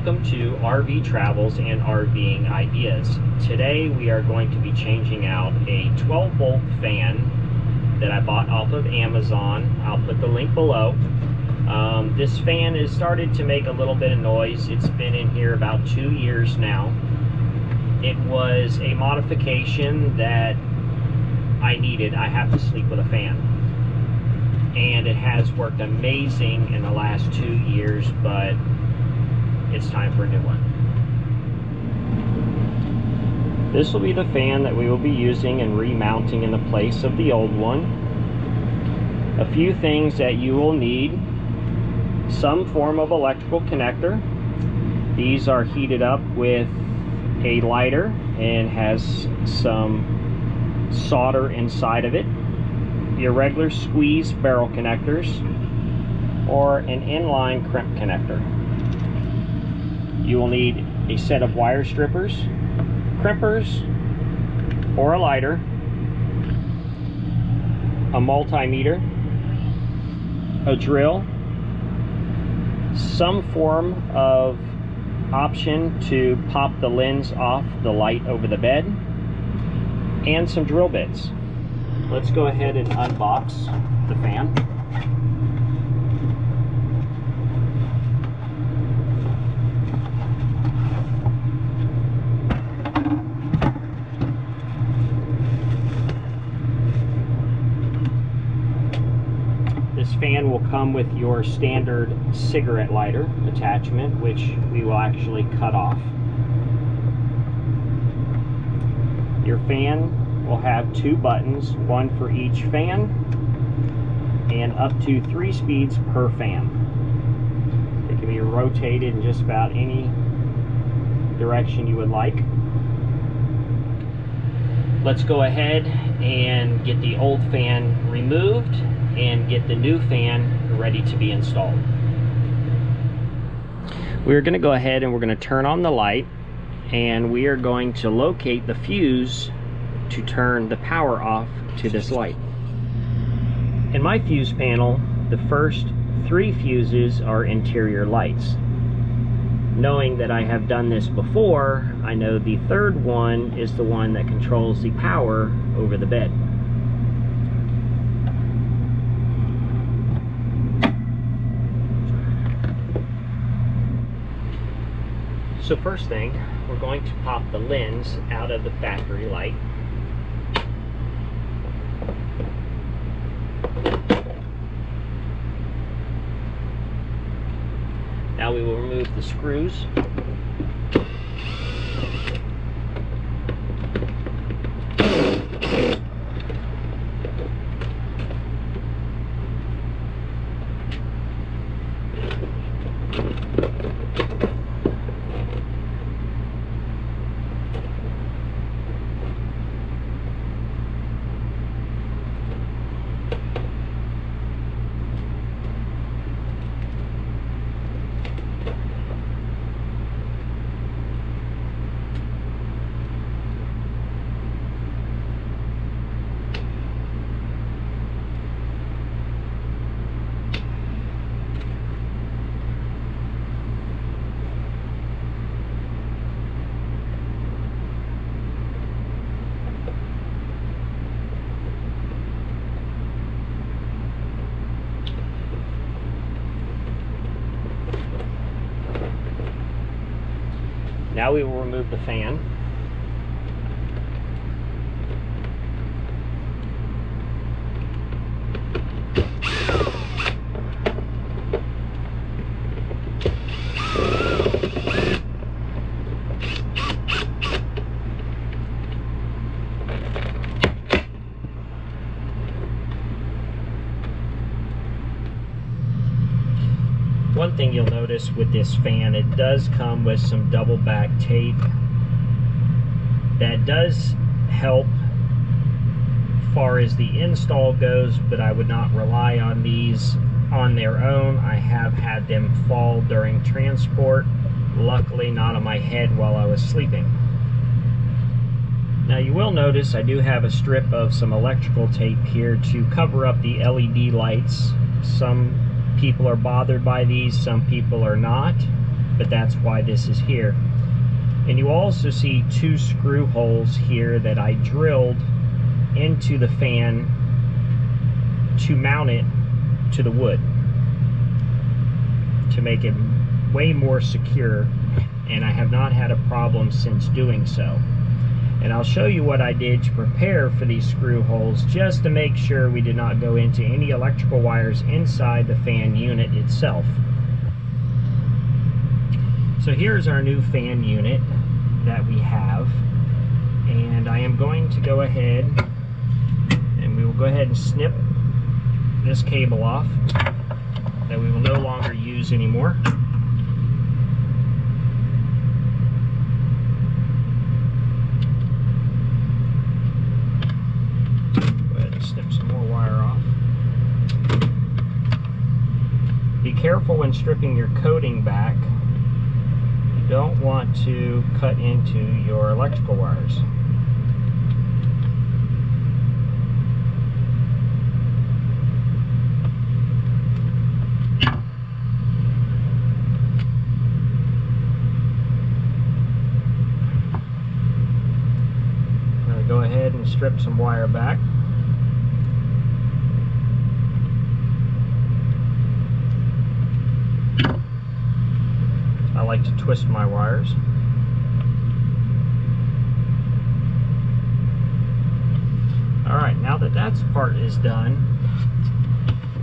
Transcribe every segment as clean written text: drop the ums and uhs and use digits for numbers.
Welcome to RV Travels and RVing Ideas. Today we are going to be changing out a 12-volt fan that I bought off of Amazon. I'll put the link below. This fan has started to make a little bit of noise. It's been in here about 2 years now. It was a modification that I needed. I have to sleep with a fan. And it has worked amazing in the last 2 years, but it's time for a new one. This will be the fan that we will be using and remounting in the place of the old one. A few things that you will need: some form of electrical connector. These are heated up with a lighter and has some solder inside of it. Your regular squeeze barrel connectors or an inline crimp connector. You will need a set of wire strippers, crimpers, or a lighter, a multimeter, a drill, some form of option to pop the lens off the light over the bed, and some drill bits. Let's go ahead and unbox the fan. This fan will come with your standard cigarette lighter attachment, which we will actually cut off. Your fan will have 2 buttons, one for each fan, and up to 3 speeds per fan. It can be rotated in just about any direction you would like. Let's go ahead and get the old fan removed and get the new fan ready to be installed. We're going to go ahead and we're going to turn on the light, and we are going to locate the fuse to turn the power off to this light. In my fuse panel, the first 3 fuses are interior lights. Knowing that I have done this before, I know the 3rd one is the one that controls the power over the bed. So first thing, we're going to pop the lens out of the factory light. Now we will remove the screws. Now we will remove the fan. One thing you'll notice with this fan, it does come with some double back tape. That does help far as the install goes, but I would not rely on these on their own. I have had them fall during transport, luckily not on my head while I was sleeping. Now you will notice I do have a strip of some electrical tape here to cover up the LED lights. Some people are bothered by these, some people are not. but that's why this is here. And you also see 2 screw holes here that I drilled into the fan to mount it to the wood to make it way more secure, and I have not had a problem since doing so. And I'll show you what I did to prepare for these screw holes, just to make sure we did not go into any electrical wires inside the fan unit itself. So here's our new fan unit that we have, and I am going to go ahead and we will go ahead and snip this cable off that we will no longer use anymore. Snip some more wire off. Be careful when stripping your coating back. You don't want to cut into your electrical wires. I'm going to go ahead and strip some wire back. I like to twist my wires. Alright, now that that part is done,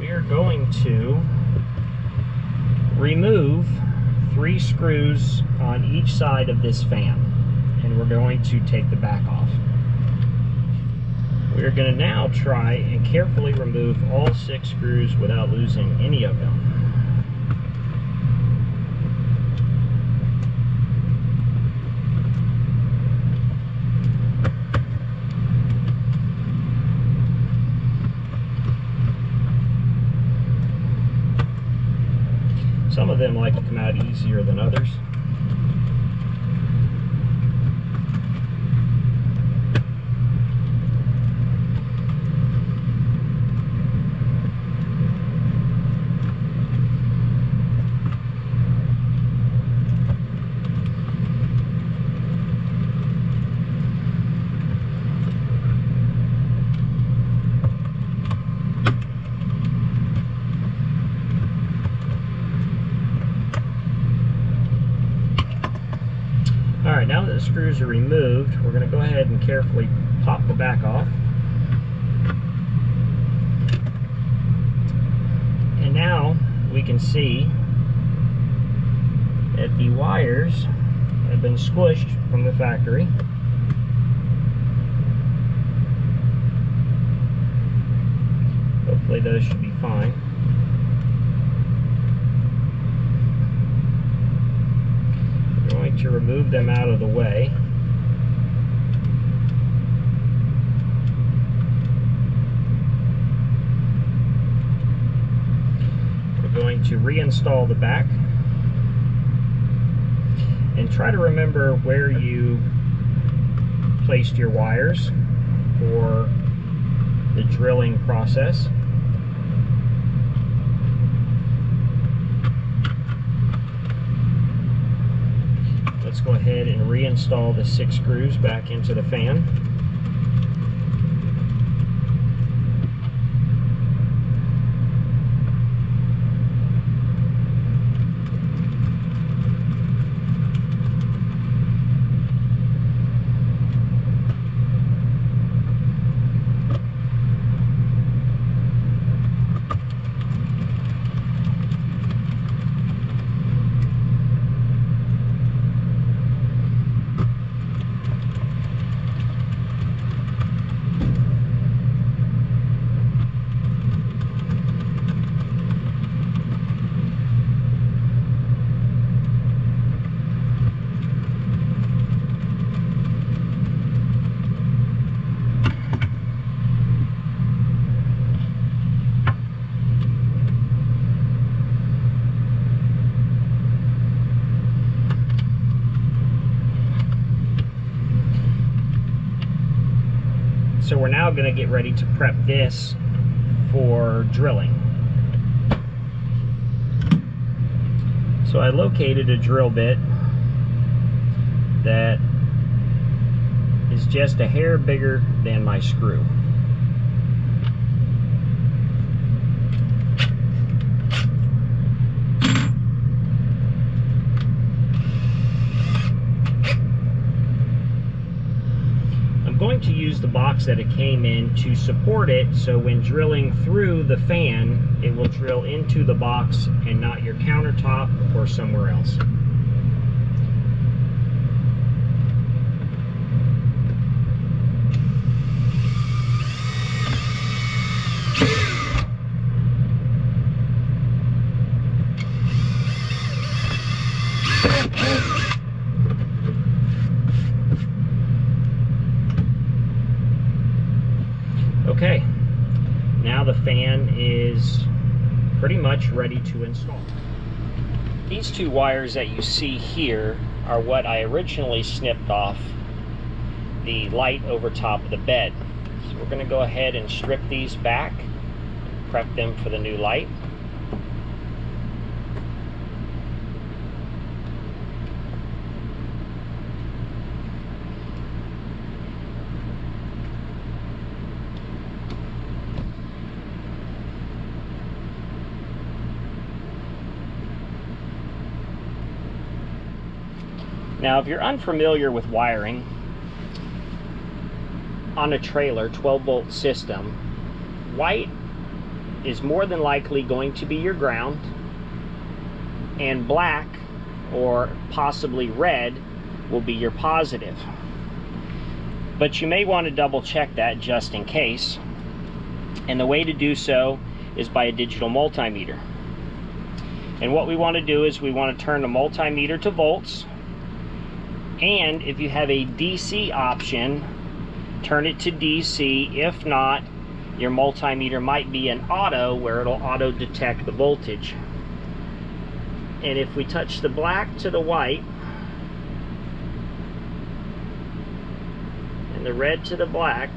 we are going to remove 3 screws on each side of this fan, and we're going to take the back off. We are going to now try and carefully remove all 6 screws without losing any of them. Some of them like to come out easier than others. Alright, now that the screws are removed, we're going to go ahead and carefully pop the back off. And now we can see that the wires have been squished from the factory. Hopefully those should be fine. To remove them out of the way. We're going to reinstall the back and try to remember where you placed your wires for the drilling process. Let's go ahead and reinstall the 6 screws back into the fan. So we're now going to get ready to prep this for drilling. So I located a drill bit that is just a hair bigger than my screw. I'm going to use the box that it came in to support it, so when drilling through the fan, it will drill into the box and not your countertop or somewhere else. Okay, now the fan is pretty much ready to install. These two wires that you see here are what I originally snipped off the light over top of the bed. So we're going to go ahead and strip these back, prep them for the new light. Now, if you're unfamiliar with wiring on a trailer 12-volt system, white is more than likely going to be your ground, and black or possibly red will be your positive. But you may want to double check that just in case, and the way to do so is by a digital multimeter. And what we want to do is we want to turn the multimeter to volts, and if you have a DC option, turn it to DC. If not, your multimeter might be an auto, where it'll auto detect the voltage. And if we touch the black to the white and the red to the black,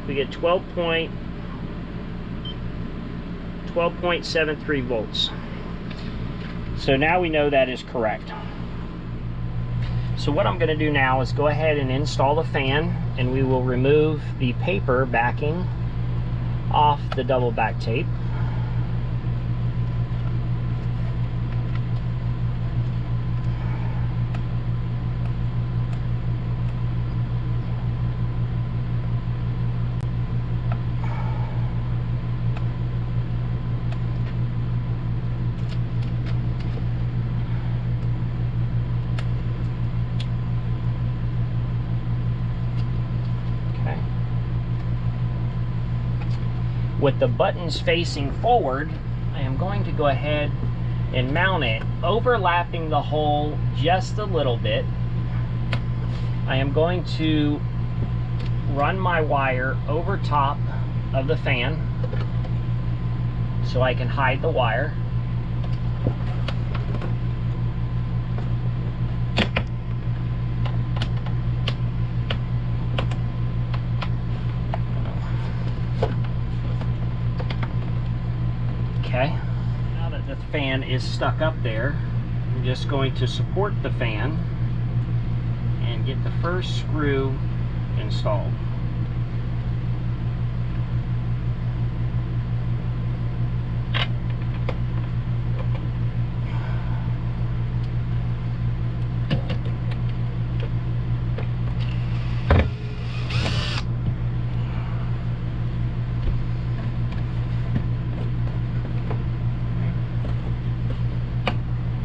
we get 12.73 volts. So now we know that is correct. So what I'm going to do now is go ahead and install the fan, and we will remove the paper backing off the double back tape. With the buttons facing forward, I am going to go ahead and mount it, overlapping the hole just a little bit. I am going to run my wire over top of the fan so I can hide the wire. Okay, now that the fan is stuck up there, I'm just going to support the fan and get the first screw installed.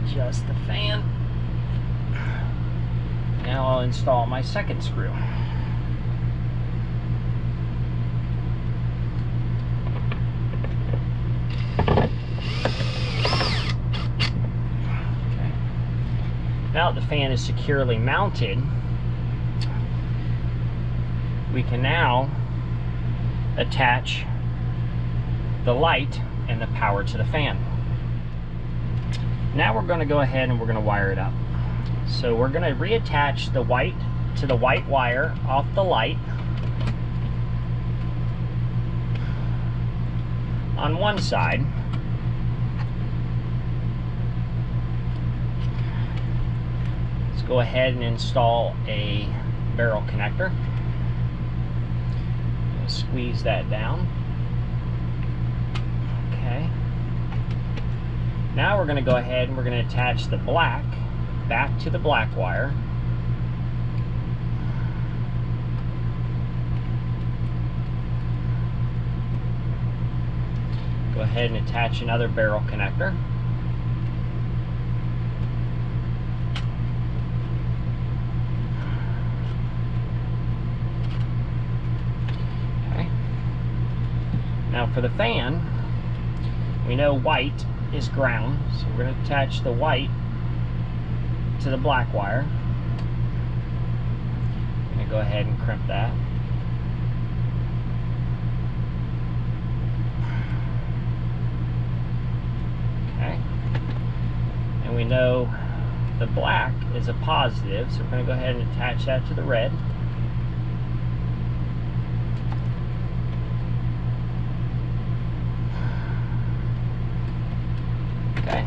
Adjust the fan. Now I'll install my second screw. Okay. Now that the fan is securely mounted, we can now attach the light and the power to the fan. Now we're going to go ahead and we're going to wire it up. So we're going to reattach the white to the white wire off the light on one side, go ahead and install a barrel connector. Squeeze that down. Okay. Now we're going to go ahead and we're going to attach the black back to the black wire. Go ahead and attach another barrel connector. Okay. Now for the fan, we know white is ground, so we're going to attach the white to the black wire. I'm going to go ahead and crimp that. Okay. And we know the black is a positive, so we're going to go ahead and attach that to the red. Okay.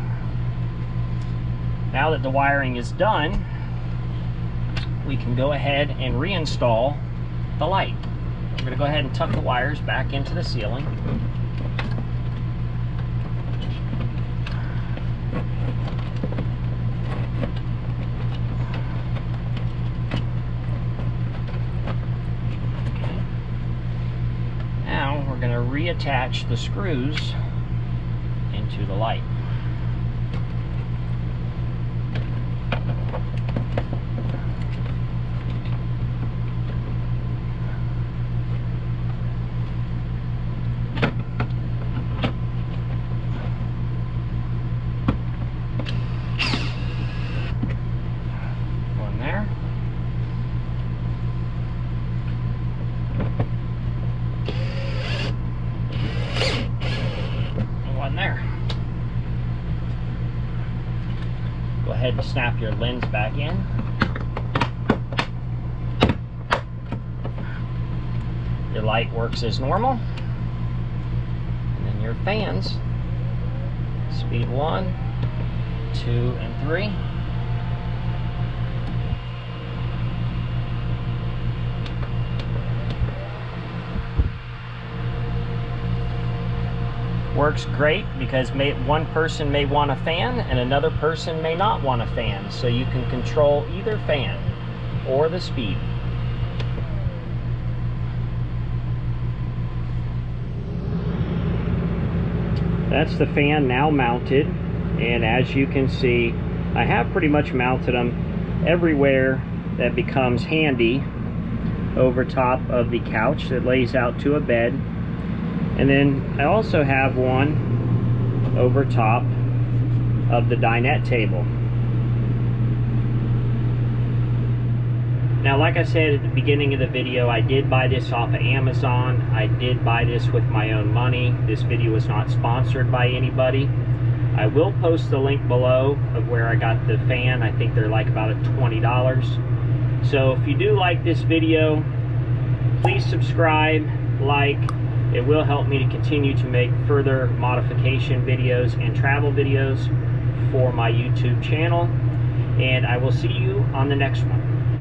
Now that the wiring is done, we can go ahead and reinstall the light. We're going to go ahead and tuck the wires back into the ceiling. Now we're going to reattach the screws into the light. One there. One there. Go ahead and snap your lens back in. Your light works as normal. And then your fans, speed 1, 2, and 3. Works great because one person may want a fan and another person may not want a fan, so you can control either fan or the speed. That's the fan now mounted, and as you can see, I have pretty much mounted them everywhere that becomes handy over top of the couch that lays out to a bed. And then I also have one over top of the dinette table. Now, like I said at the beginning of the video, I did buy this off of Amazon. I did buy this with my own money. This video was not sponsored by anybody. I will post the link below of where I got the fan. I think they're like about $20. So if you do like this video, please subscribe, like. It will help me to continue to make further modification videos and travel videos for my YouTube channel. And I will see you on the next one.